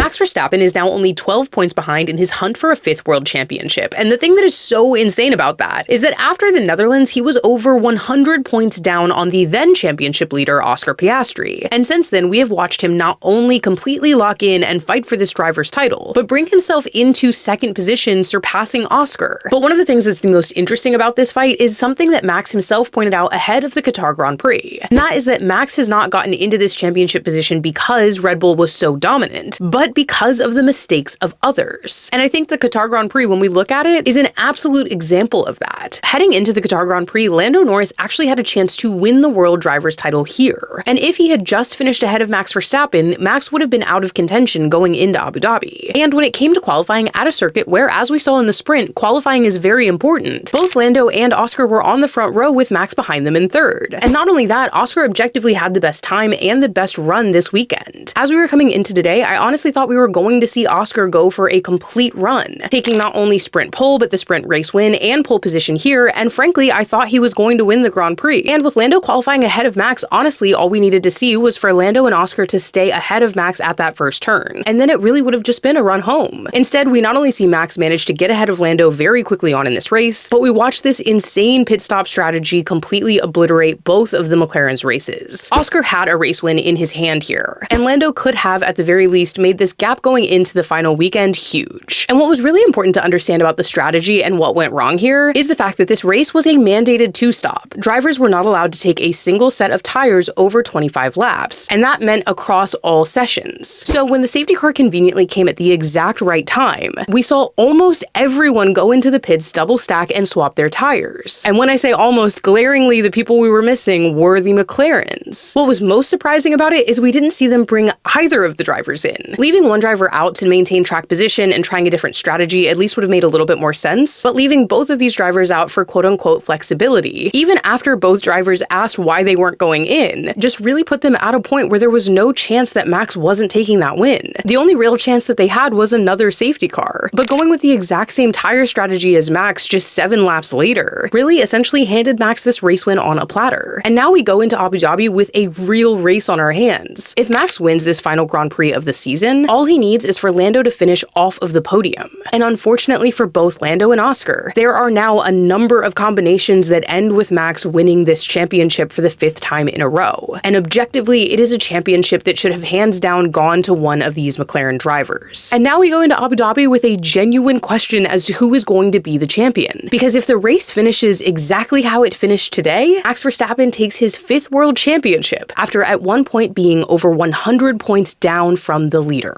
Max Verstappen is now only 12 points behind in his hunt for a 5th world championship. And the thing that is so insane about that is that after the Netherlands, he was over 100 points down on the then championship leader, Oscar Piastri. And since then, we have watched him not only completely lock in and fight for this driver's title, but bring himself into 2nd position, surpassing Oscar. But one of the things that's the most interesting about this fight is something that Max himself pointed out ahead of the Qatar Grand Prix. And that is that Max has not gotten into this championship position because Red Bull was so dominant, but because of the mistakes of others. And I think the Qatar Grand Prix, when we look at it, is an absolute example of that. Heading into the Qatar Grand Prix, Lando Norris actually had a chance to win the world driver's title here. And if he had just finished ahead of Max Verstappen, Max would have been out of contention going into Abu Dhabi. And when it came to qualifying at a circuit where, as we saw in the sprint, qualifying is very important, both Lando and Oscar were on the front row with Max behind them in 3rd. And not only that, Oscar objectively had the best time and the best run this weekend. As we were coming into today, I honestly thought we were going to see Oscar go for a complete run, taking not only sprint pole, but the sprint race win and pole position here, and frankly, I thought he was going to win the Grand Prix. And with Lando qualifying ahead of Max, honestly, all we needed to see was for Lando and Oscar to stay ahead of Max at that first turn, and then it really would have just been a run home. Instead, we not only see Max manage to get ahead of Lando very quickly on in this race, but we watch this insane pit stop strategy completely obliterate both of the McLaren's races. Oscar had a race win in his hand here, and Lando could have, at the very least, made this gap going into the final weekend huge. And what was really important to understand about the strategy and what went wrong here is the fact that this race was a mandated 2-stop. Drivers were not allowed to take a single set of tires over 25 laps, and that meant across all sessions. So when the safety car conveniently came at the exact right time, we saw almost everyone go into the pits, double stack, and swap their tires. And when I say almost, glaringly, the people we were missing were the McLarens. What was most surprising about it is we didn't see them bring either of the drivers in. Leaving one driver out to maintain track position and trying a different strategy at least would have made a little bit more sense, but leaving both of these drivers out for quote-unquote flexibility, even after both drivers asked why they weren't going in, just really put them at a point where there was no chance that Max wasn't taking that win. The only real chance that they had was another safety car, but going with the exact same tire strategy as Max just 7 laps later really essentially handed Max this race win on a platter. And now we go into Abu Dhabi with a real race on our hands. If Max wins this final Grand Prix of the season, all he needs is for Lando to finish off of the podium. And unfortunately for both Lando and Oscar, there are now a number of combinations that end with Max winning this championship for the 5th time in a row. And objectively, it is a championship that should have hands down gone to one of these McLaren drivers. And now we go into Abu Dhabi with a genuine question as to who is going to be the champion. Because if the race finishes exactly how it finished today, Max Verstappen takes his 5th world championship after at one point being over 100 points down from the leader.